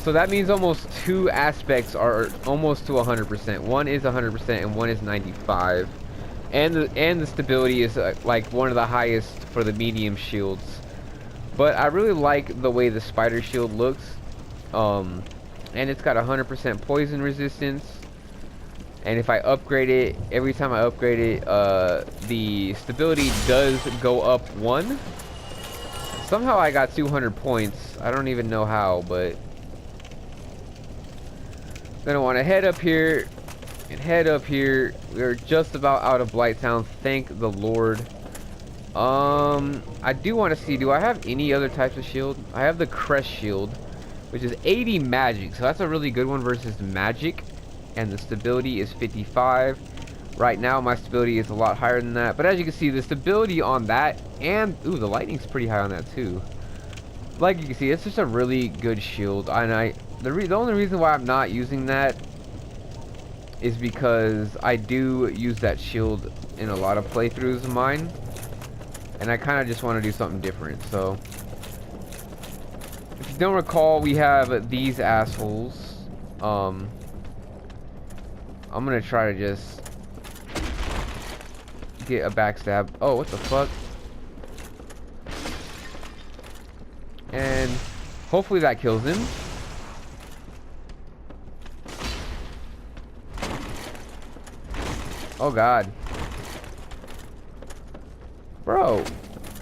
So that means almost two aspects are almost to 100%. One is 100% and one is 95. And the stability is like one of the highest for the medium shields. But I really like the way the spider shield looks. And it's got 100% poison resistance. And if I upgrade it, every time I upgrade it, the stability does go up 1. Somehow I got 200 points. I don't even know how, but gonna want to head up here and head up here. We're just about out of Blighttown, thank the Lord. I do want to see, do I have any other types of shield? I have the Crest shield, which is 80 magic, so that's a really good one versus magic. And the stability is 55. Right now my stability is a lot higher than that, but as you can see, the stability on that, and ooh, the lightning's pretty high on that too. Like you can see, it's just a really good shield. And the only reason why I'm not using that is because I do use that shield in a lot of playthroughs of mine, and I kind of just want to do something different. So if you don't recall, we have these assholes. I'm gonna try to just get a backstab. Oh, what the fuck? And hopefully that kills him. Oh god. Bro,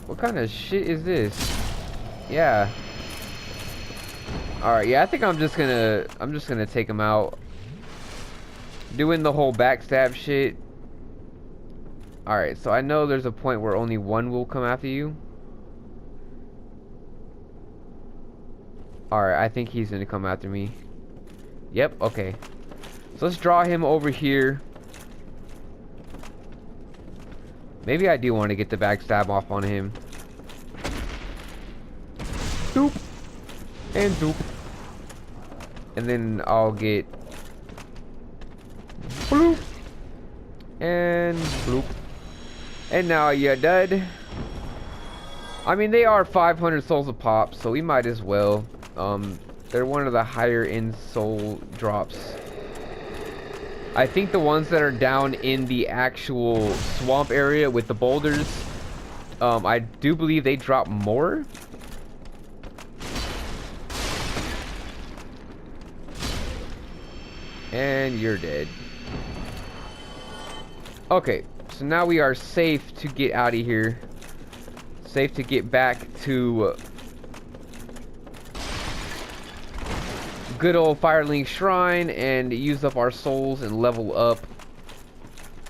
what kind of shit is this? Yeah. Alright, yeah, I think I'm just gonna take him out. Doing the whole backstab shit. Alright, so I know there's a point where only one will come after you. Alright, I think he's gonna come after me. Yep, okay. So let's draw him over here. Maybe I do want to get the backstab off on him. Doop. And doop. And then I'll get bloop. And bloop. And now you're dead. I mean, they are 500 souls a pop, so we might as well. They're one of the higher end soul drops. I think the ones that are down in the actual swamp area with the boulders, I do believe they drop more. And you're dead. Okay, so now we are safe to get out of here. Safe to get back to good old Firelink Shrine and use up our souls and level up.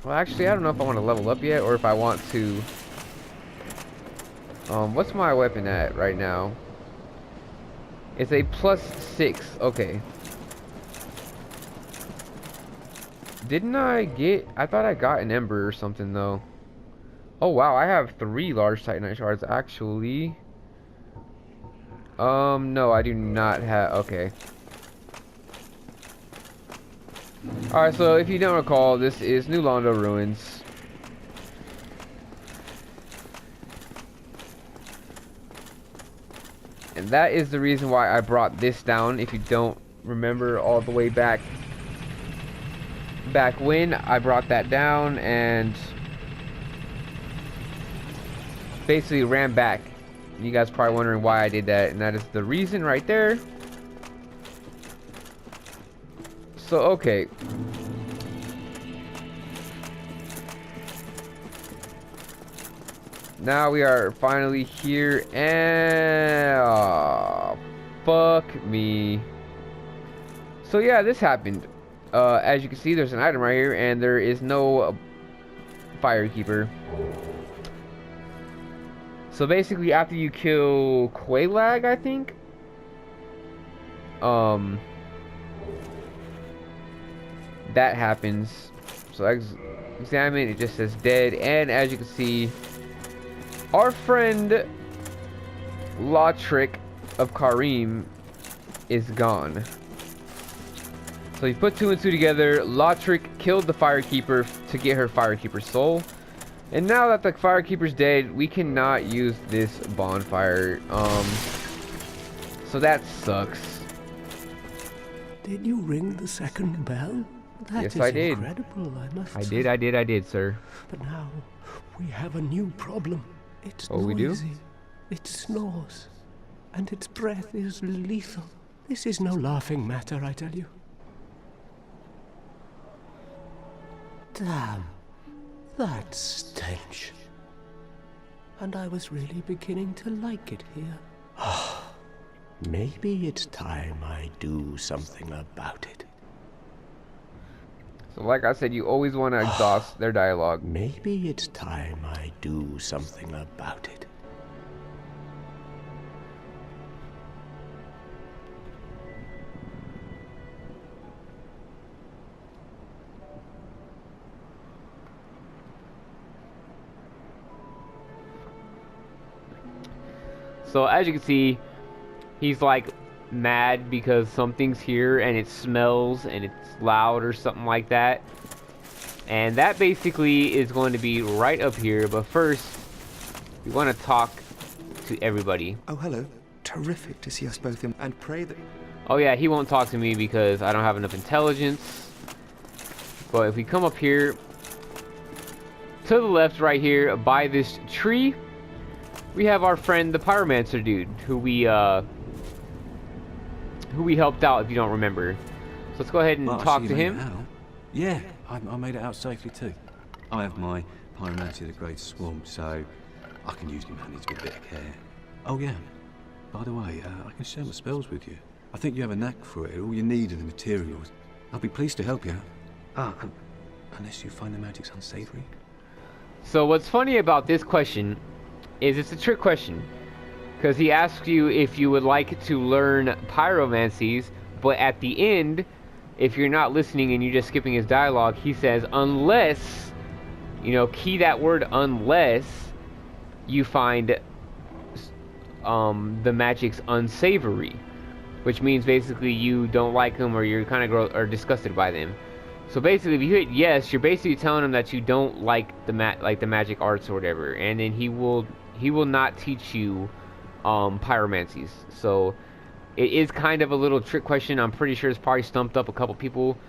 Well, actually, I don't know if I want to level up yet or if I want to. What's my weapon at right now? It's a +6. Okay. Didn't I get... I thought I got an ember or something, though. Oh, wow. I have 3 large titanite shards, actually. No, I do not have... Okay. Alright, so if you don't recall, this is New Londo Ruins. And that is the reason why I brought this down, if you don't remember all the way back when I brought that down and basically ran back. You guys probably wondering why I did that, and that is the reason right there. So okay, now we are finally here, and oh, fuck me. So yeah, this happened. As you can see, there's an item right here, and there is no Firekeeper. So basically, after you kill Quelaag, I think, that happens. So examine, it just says dead, and as you can see, our friend Lautrec of Karim is gone. So you put 2 and 2 together. Lautrec killed the Firekeeper to get her Firekeeper soul. And now that the Firekeeper's dead, we cannot use this bonfire. So that sucks. Did you ring the second bell? That Yes, is I did. incredible, I must I say. did, sir. But now we have a new problem. It's Oh, we do? noisy. It snores. And its breath is lethal. This is no laughing matter, I tell you. Damn. That stench. And I was really beginning to like it here. Maybe it's time I do something about it. So like I said, you always want to exhaust their dialogue. Maybe it's time I do something about it. So as you can see, he's like mad because something's here and it smells and it's loud or something like that. And that basically is going to be right up here. But first, we want to talk to everybody. Oh, hello. Terrific to see us both in, and pray that... Oh yeah, he won't talk to me because I don't have enough intelligence. But if we come up here, to the left right here, by this tree, we have our friend the pyromancer dude, who we helped out, if you don't remember. So let's go ahead and talk to him. Yeah, I made it out safely too. I have my pyromancy, the Great Swamp, so I can usually manage with a bit of care. Oh yeah, by the way, I can share my spells with you. I think you have a knack for it. All you need are the materials. I'll be pleased to help you out. Unless you find the magic's unsavory. So what's funny about this question is it's a trick question, because he asks you if you would like to learn pyromancies, but at the end, if you're not listening and you're just skipping his dialogue, he says, unless, you know, key that word unless you find the magic's unsavory, which means basically you don't like them or you're kind of disgusted by them. So basically, if you hit yes, you're basically telling him that you don't like the magic arts or whatever, and then he will not teach you pyromancies. So it is kind of a little trick question. I'm pretty sure it's probably stumped up a couple people,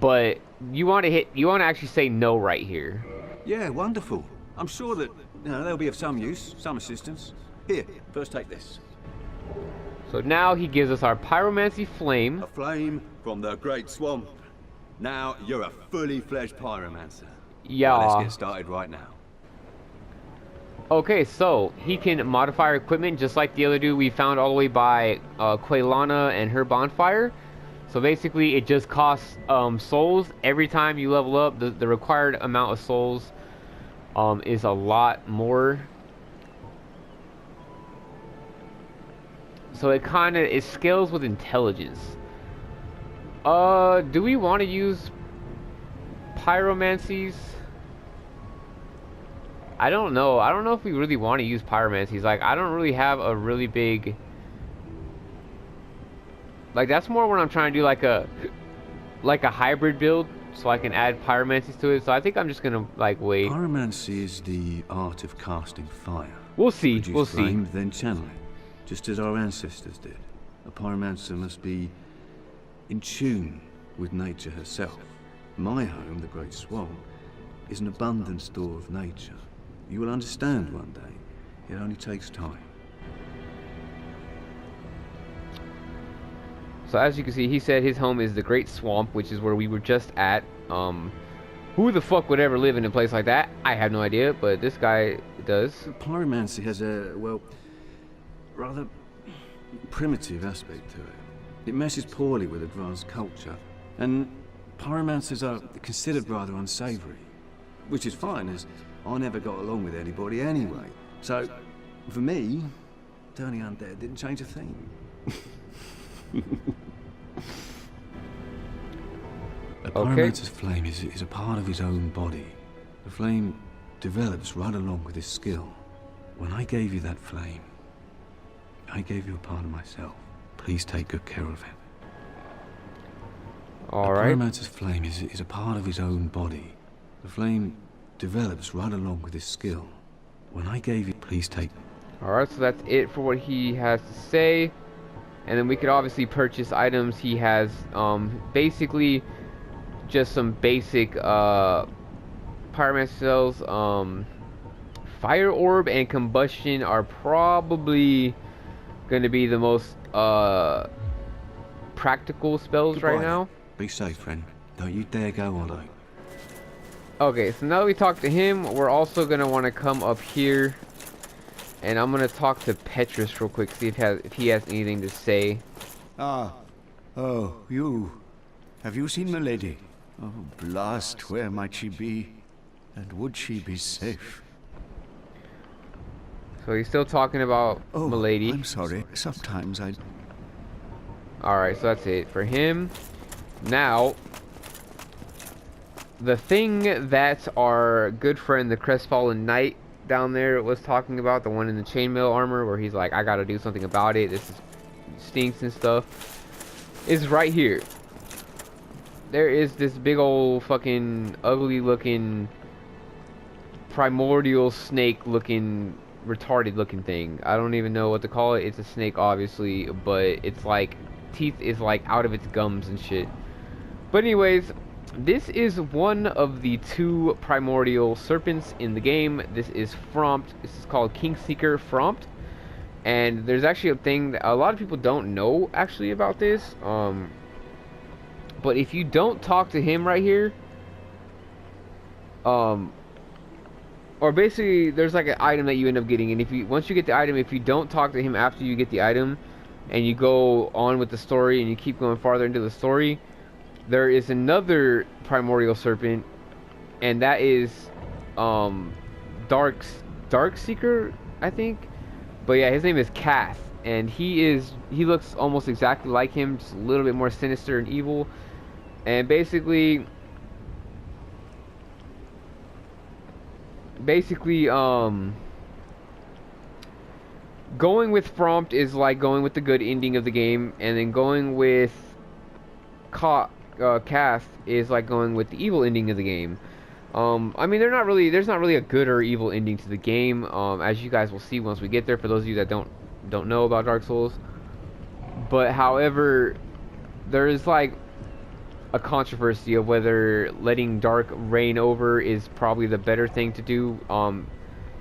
but you want to actually say no right here. Yeah, wonderful. I'm sure that they'll be of some use, some assistance. Here, first take this. So now he gives us our pyromancy flame. A flame from the Great Swamp. Now you're a fully fledged pyromancer. Yeah. Well, let's get started right now. Okay, so he can modify our equipment just like the other dude we found all the way by Quaylana and her bonfire. So basically, it just costs souls every time you level up. The required amount of souls is a lot more. So it scales with intelligence. Do we want to use pyromancies? I don't know. I don't know if we really want to use pyromancies. Like, I don't really have a really big... Like, that's more when I'm trying to do like a hybrid build, so I can add pyromancies to it. So I think I'm just gonna like wait. Pyromancy is the art of casting fire. We'll see. Produce We'll flame, see. Then channel it, just as our ancestors did. A pyromancer must be in tune with nature herself. My home, the Great Swamp, is an abundant store of nature. You will understand one day. It only takes time. So as you can see, he said his home is the Great Swamp, which is where we were just at. Who the fuck would ever live in a place like that? I have no idea, but this guy does. Pyromancy has a, well, rather primitive aspect to it. It meshes poorly with advanced culture, and pyromancers are considered rather unsavory, which is fine, as I never got along with anybody anyway. So, for me, turning undead didn't change a thing. A pyromancer's flame is a part of his own body. The flame develops right along with his skill. When I gave you that flame, I gave you a part of myself. Please take good care of it. All right. A pyromancer's flame is a part of his own body. The flame develops right along with his skill. When I gave you, please take... All right, so that's it for what he has to say. And then we could obviously purchase items. He has basically just some basic pyromancer cells. Fire orb and combustion are probably going to be the most practical spells right now. Be safe, friend. Don't you dare go hollow. Okay, so now that we talked to him, we're also going to want to come up here. And I'm going to talk to Petrus real quick, see if he has anything to say. Ah. Oh, you. Have you seen Milady? Oh, blast, where might she be? And would she be safe? So he's still talking about Milady. I'm sorry. Sometimes I... Alright, so that's it for him. Now, the thing that our good friend, the Crestfallen Knight, down there was talking about, the one in the chainmail armor, where he's like, I gotta do something about it, this stinks and stuff, is right here. There is this big old fucking ugly looking primordial snake looking retarded looking thing. I don't even know what to call it. It's a snake obviously, but it's like teeth is like out of its gums and shit. But anyways, this is one of the 2 primordial serpents in the game. This is Frompt. This is called Kingseeker Frompt. And there's actually a thing that a lot of people don't know actually about this. But if you don't talk to him right here, or basically there's like an item that you end up getting, and if you once you get the item, if you don't talk to him after you get the item and you go on with the story and you keep going farther into the story, there is another primordial serpent, and that is Darkseeker, I think. But yeah, his name is Kath, and he looks almost exactly like him, just a little bit more sinister and evil. And basically going with Frompt is like going with the good ending of the game, and then going with Kath is like going with the evil ending of the game. I mean, there's not really a good or evil ending to the game, as you guys will see once we get there, for those of you that don't know about Dark Souls. But however, there is like a controversy of whether letting dark reign over is probably the better thing to do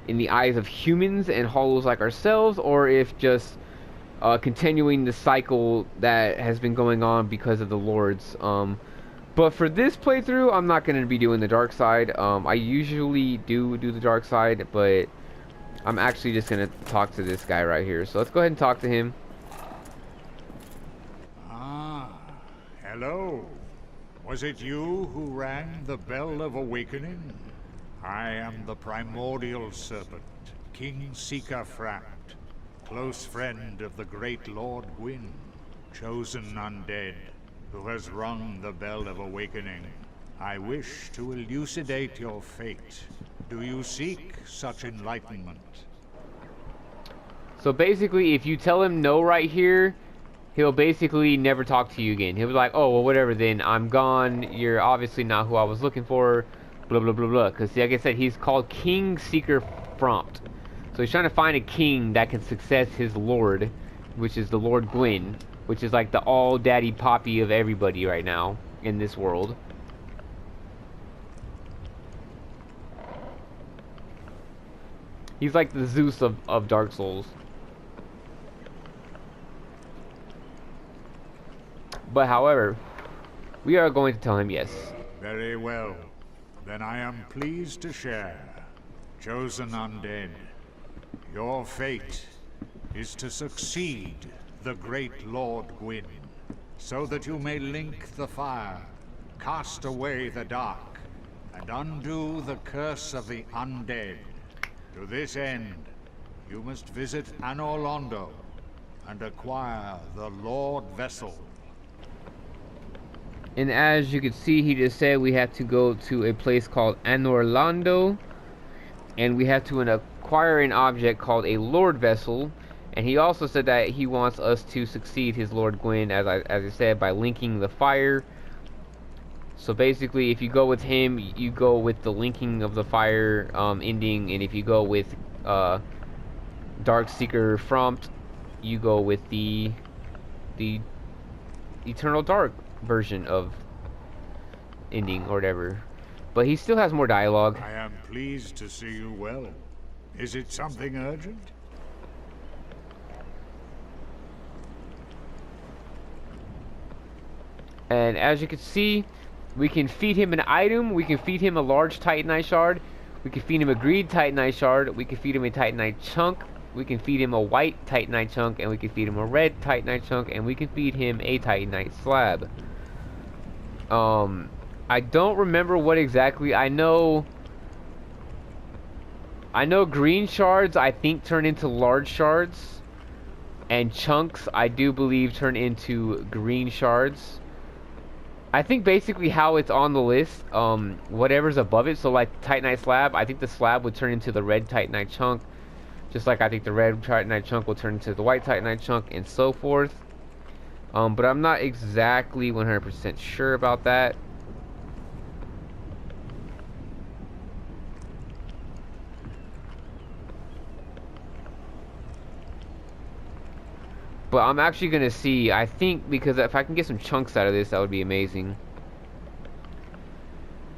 in the eyes of humans and hollows like ourselves, or if just continuing the cycle that has been going on because of the lords. But for this playthrough, I'm not going to be doing the dark side. I usually do the dark side, but I'm actually just going to talk to this guy right here. So let's go ahead and talk to him. Ah, hello. Was it you who rang the bell of awakening? I am the primordial serpent, Kingseeker Frompt, close friend of the great Lord Gwyn, chosen undead, who has rung the bell of awakening. I wish to elucidate your fate. Do you seek such enlightenment? So basically, if you tell him no right here, he'll basically never talk to you again. He'll be like, oh, well, whatever then, I'm gone, you're obviously not who I was looking for, blah, blah, blah, blah. Because, like I said, he's called Kingseeker Frompt. So he's trying to find a king that can success his lord, which is the Lord Gwyn, which is like the all-daddy poppy of everybody right now in this world. He's like the Zeus of Dark Souls. But however, we are going to tell him yes. Very well. Then I am pleased to share. Chosen undead, your fate is to succeed the great Lord Gwyn, so that you may link the fire, cast away the dark, and undo the curse of the undead. To this end, you must visit Anor Londo and acquire the Lord Vessel. And as you can see, he just said we have to go to a place called Anor Londo, and we have to acquire an object called a Lord Vessel. And he also said that he wants us to succeed his Lord Gwyn, as I said, by linking the fire. So basically, if you go with him, you go with the linking of the fire ending, and if you go with Darkseeker Frompt, you go with the the Eternal Dark version of ending or whatever. But he still has more dialogue. I am pleased to see you well. Is it something urgent? And as you can see, we can feed him an item. We can feed him a large Titanite shard. We can feed him a green Titanite shard. We can feed him a Titanite chunk. We can feed him a white Titanite chunk. And we can feed him a red Titanite chunk. And we can feed him a Titanite slab. I don't remember what exactly. I know green shards, I think, turn into large shards. And chunks, I do believe, turn into green shards. I think basically how it's on the list, whatever's above it, so like Titanite slab, I think the slab would turn into the red Titanite chunk, just like I think the red Titanite chunk will turn into the white Titanite chunk, and so forth. But I'm not exactly 100% sure about that. But I'm actually going to see, I think, because if I can get some chunks out of this, that would be amazing.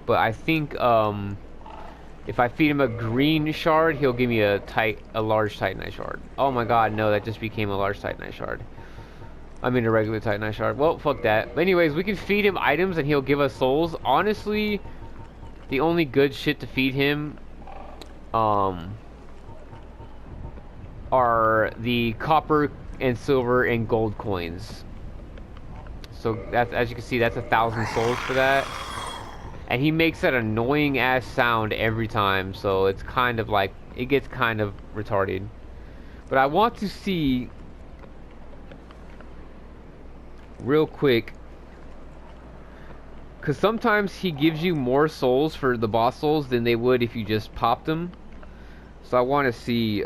But I think, if I feed him a green shard, he'll give me a large Titanite shard. Oh my god, no, that just became a large Titanite shard. I mean a regular Titanite shard. Well, fuck that. But anyways, we can feed him items and he'll give us souls. Honestly, the only good shit to feed him, are the copper and silver and gold coins. So that's, as you can see, that's 1,000 souls for that. And he makes that annoying ass sound every time, so it's kind of like, it gets kind of retarded. But I want to see real quick, because sometimes he gives you more souls for the boss souls than they would if you just popped them. So I want to see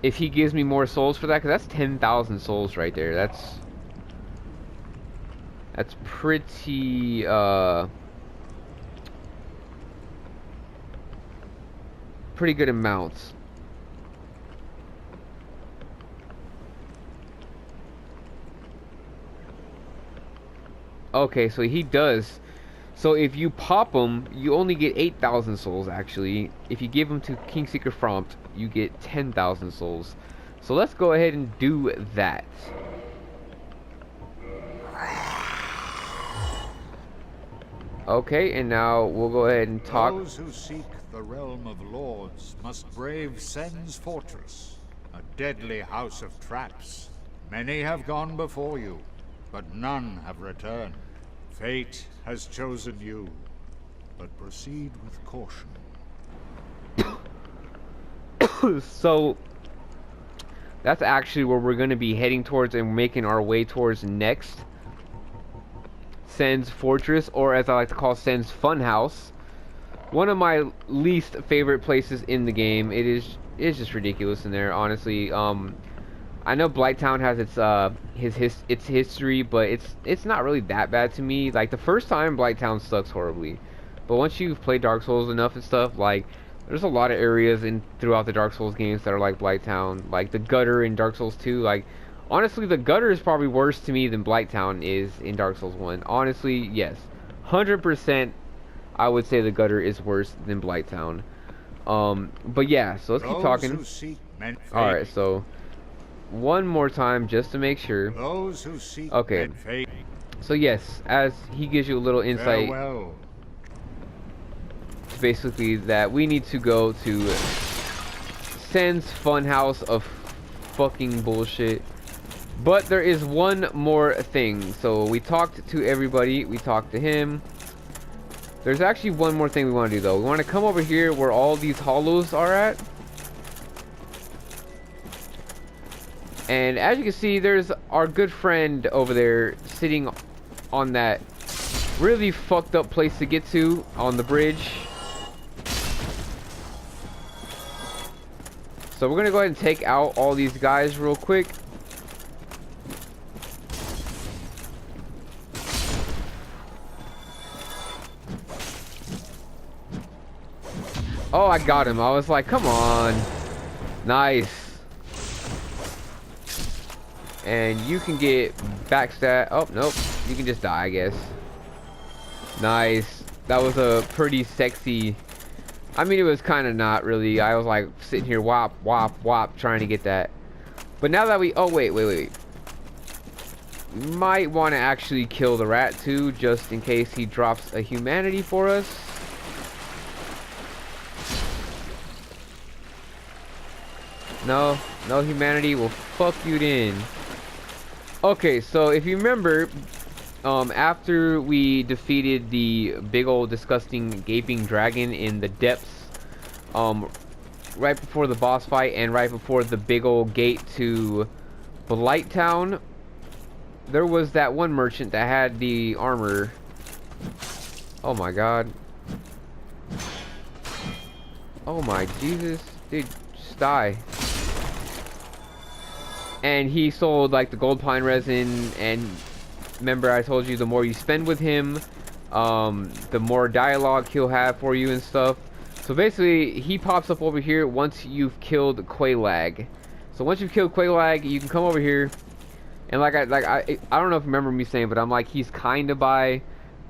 if he gives me more souls for that, because that's 10,000 souls right there. That's pretty pretty good amounts. Okay, so he does. So if you pop them, you only get 8,000 souls actually. If you give them to Kingseeker Frompt, you get 10,000 souls. So let's go ahead and do that. Okay, and now we'll go ahead and talk. Those who seek the realm of lords must brave Sen's fortress, a deadly house of traps. Many have gone before you, but none have returned. Fate has chosen you, but proceed with caution. So that's actually where we're going to be heading towards and making our way towards next. Sen's Fortress, or as I like to call Sen's Funhouse. One of my least favorite places in the game. It's just ridiculous in there, honestly. I know Blighttown has its history, but it's not really that bad to me. Like the first time, Blighttown sucks horribly, but once you've played Dark Souls enough and stuff, like there's a lot of areas throughout the Dark Souls games that are like Blighttown, like the gutter in Dark Souls 2. Like honestly, the gutter is probably worse to me than Blighttown is in Dark Souls 1. Honestly, yes, 100%. I would say the gutter is worse than Blighttown. But yeah, so let's keep talking. Alright, so one more time just to make sure. Those who seek okay. So yes, as he gives you a little insight. Farewell. Basically that we need to go to Sen's Funhouse of fucking bullshit. But there is one more thing. So we talked to everybody. We talked to him. There's actually one more thing we want to do though. We want to come over here where all these hollows are at. And as you can see, there's our good friend over there sitting on that really fucked up place to get to on the bridge. So we're gonna go ahead and take out all these guys real quick. Oh, I got him. I was like, come on. Nice. And you can get backstab. Oh, nope. You can just die, I guess. Nice. That was a pretty sexy. I mean, it was kind of not really. I was like sitting here whop, whop, whop, trying to get that. But now that we... Oh, wait. Might want to actually kill the rat too, just in case he drops a humanity for us. No humanity will fuck you in. Okay, so if you remember, after we defeated the big old disgusting gaping dragon in the depths, right before the boss fight and right before the big old gate to Blight Town, there was that one merchant that had the armor. Oh my god. Oh my Jesus. Dude, just die. And he sold like the gold pine resin, and remember I told you the more you spend with him, the more dialogue he'll have for you and stuff. So basically he pops up over here once you've killed Quelaag. So once you've killed Quelaag, you can come over here, and I don't know if you remember me saying, but I'm like, he's kinda by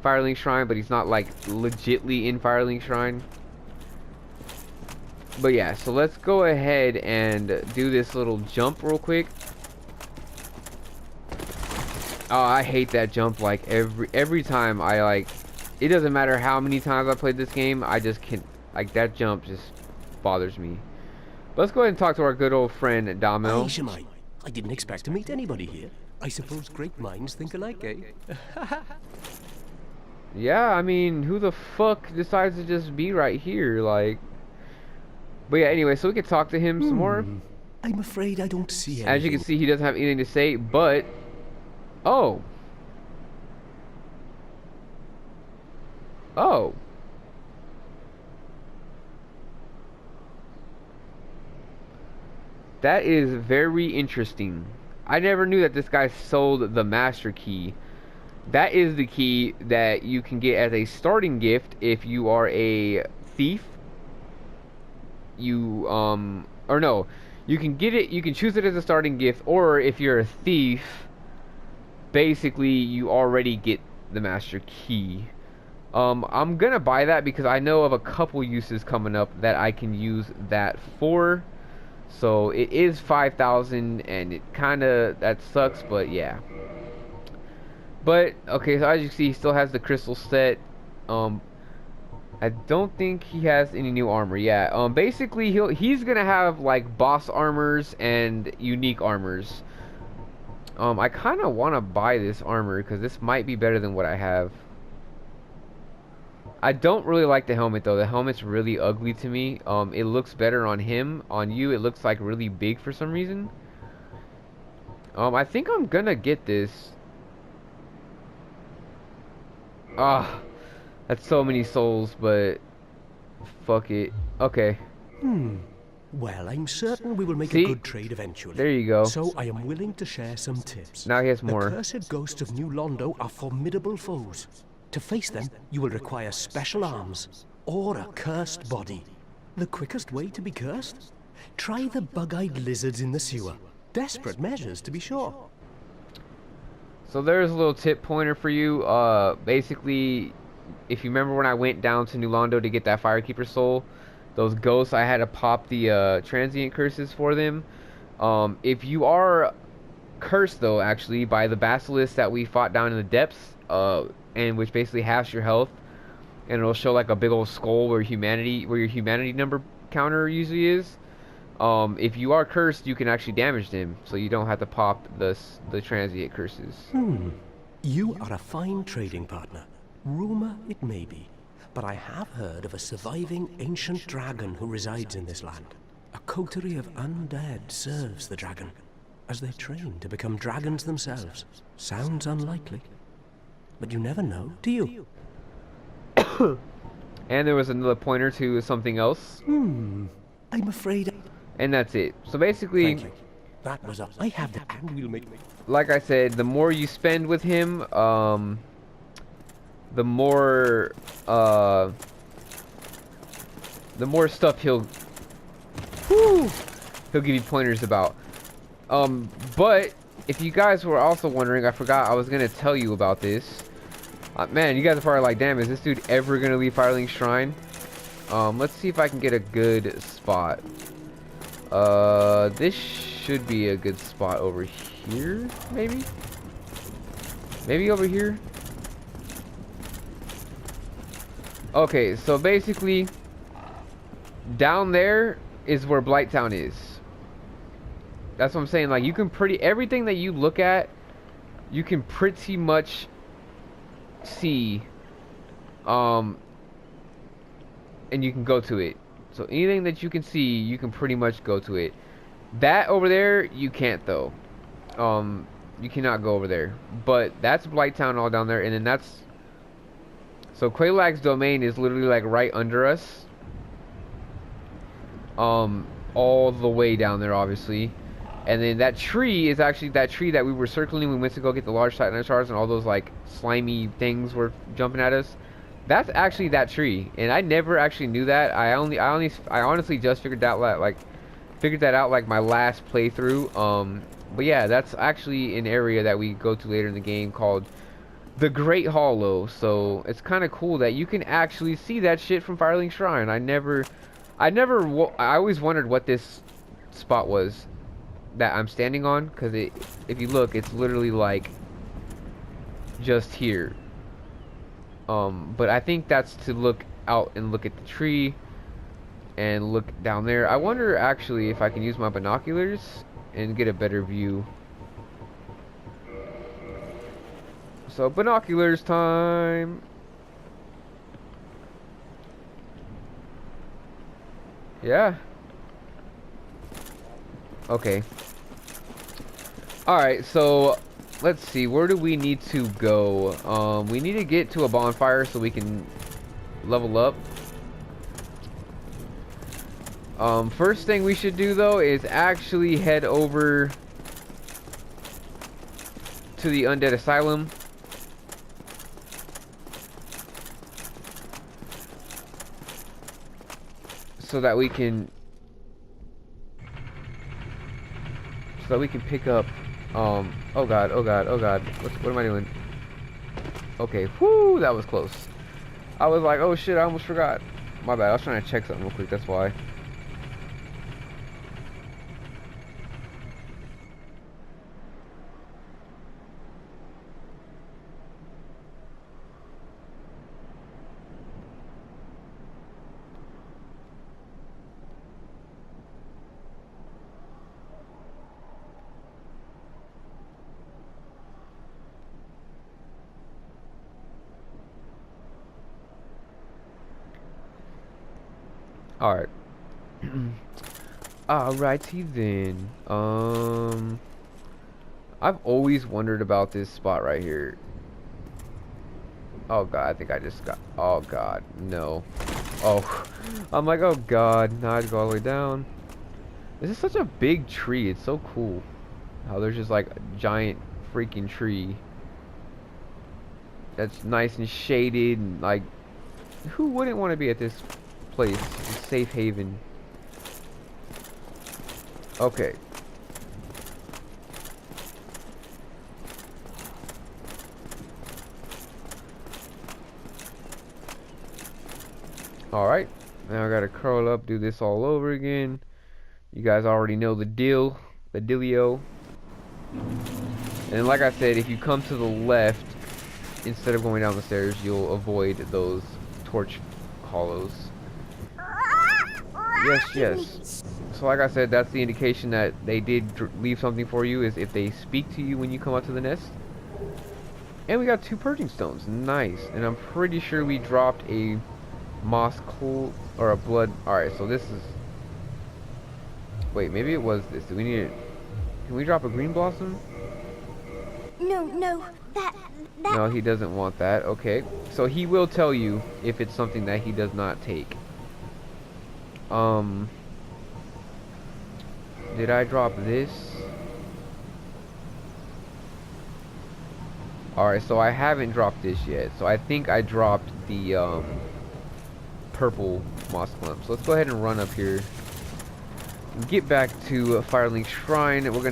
Firelink Shrine, but he's not like legitly in Firelink Shrine. But yeah, so let's go ahead and do this little jump real quick. Oh, I hate that jump like every time I like. It doesn't matter how many times I played this game, I just can't, like, that jump just bothers me. But let's go ahead and talk to our good old friend Damil. Aye, Shemai. I didn't expect to meet anybody here. I suppose great minds think alike, eh? Yeah, I mean, who the fuck decides to just be right here, like... But yeah, anyway, so we can talk to him some more. I'm afraid I don't see anything. As you can see, he doesn't have anything to say, but... Oh. Oh. That is very interesting. I never knew that this guy sold the master key. That is the key that you can get as a starting gift if you are a thief. You, or no, you can get it, you can choose it as a starting gift, or if you're a thief, basically you already get the master key. I'm gonna buy that because I know of a couple uses coming up that I can use that for. So it is 5,000, and it kinda, that sucks, but yeah. But okay, so as you see, he still has the crystal set. I don't think he has any new armor. Yeah. Basically he's gonna have like boss armors and unique armors. I kind of want to buy this armor because this might be better than what I have. I don't really like the helmet though. The helmet's really ugly to me. It looks better on him. On you, it looks like really big for some reason. I think I'm gonna get this. Ah, that's so many souls, but fuck it. Okay. Well, I'm certain we will make See? a good trade eventually. There you go. So I am willing to share some tips. Now he has more. The cursed ghosts of New Londo are formidable foes. To face them, you will require special arms or a cursed body. The quickest way to be cursed? Try the bug-eyed lizards in the sewer. Desperate measures, to be sure. So there's a little tip pointer for you. Basically, if you remember when I went down to New Londo to get that Firekeeper soul, those ghosts, I had to pop the transient curses for them. If you are cursed though, actually, by the basilisk that we fought down in the depths, and which basically halves your health, and it'll show like a big old skull where your humanity number counter usually is. If you are cursed, you can actually damage them, so you don't have to pop the transient curses. You are a fine trading partner. Rumor it may be, but I have heard of a surviving ancient dragon who resides in this land. A coterie of undead serves the dragon, as they train to become dragons themselves. Sounds unlikely, but you never know, do you? And there was another pointer to something else. I'm afraid... And that's it. So basically, Thank you. That was I have the... And we'll make... like I said, the more you spend with him, the more stuff he'll give you pointers about. But if you guys were also wondering, I forgot I was gonna tell you about this. Man, you guys are probably like, damn, is this dude ever gonna leave Firelink Shrine? Let's see if I can get a good spot. This should be a good spot over here, maybe? Maybe over here? Okay, so basically, down there is where Blighttown is. That's what I'm saying. Like, you can everything that you look at, you can pretty much see, and you can go to it. So anything that you can see, you can pretty much go to it. That over there, you can't though. You cannot go over there. But that's Blighttown all down there, and then that's... So Quelaag's domain is literally like right under us. All the way down there, obviously. And then that tree is actually that tree that we were circling when we went to go get the large titanite shards, and all those like slimy things were jumping at us. That's actually that tree, and I never actually knew that. I honestly just figured that out like my last playthrough. But yeah, that's actually an area that we go to later in the game called the Great Hollow. So it's kind of cool that you can actually see that shit from Firelink Shrine. I always wondered what this spot was that I'm standing on, because if you look, it's literally like just here. But I think that's to look out and look at the tree and look down there. I wonder actually if I can use my binoculars and get a better view. So binoculars time. Yeah. Okay. Alright, so let's see, where do we need to go? We need to get to a bonfire so we can level up. First thing we should do though is actually head over to the Undead Asylum. So that we can pick up oh god, oh god, oh god. What am I doing? Okay, whoo, that was close. I was like, oh shit, I almost forgot. My bad, I was trying to check something real quick, that's why. Alright. Alrighty then. I've always wondered about this spot right here. Oh god, I think I just got... Oh god, no. Oh. I'm like, oh god, now I have to go all the way down. This is such a big tree, it's so cool. How there's just like a giant freaking tree. That's nice and shaded and like... Who wouldn't want to be at this place? It's a safe haven. Okay. Alright. Now I gotta curl up, do this all over again. You guys already know the deal. The dealio. And like I said, if you come to the left, instead of going down the stairs, you'll avoid those torch hollows. Yes, yes. So like I said, that's the indication that they did leave something for you, is if they speak to you when you come out to the nest. And we got 2 purging stones. Nice. And I'm pretty sure we dropped a moss coal or a blood. Alright, so this is... Wait, maybe it was this. Do we need it? Can we drop a green blossom? No, that... No, he doesn't want that. Okay. So he will tell you if it's something that he does not take. Did I drop this? Alright, so I haven't dropped this yet. So I think I dropped the purple moss clump. So let's go ahead and run up here and get back to Firelink Shrine. We're gonna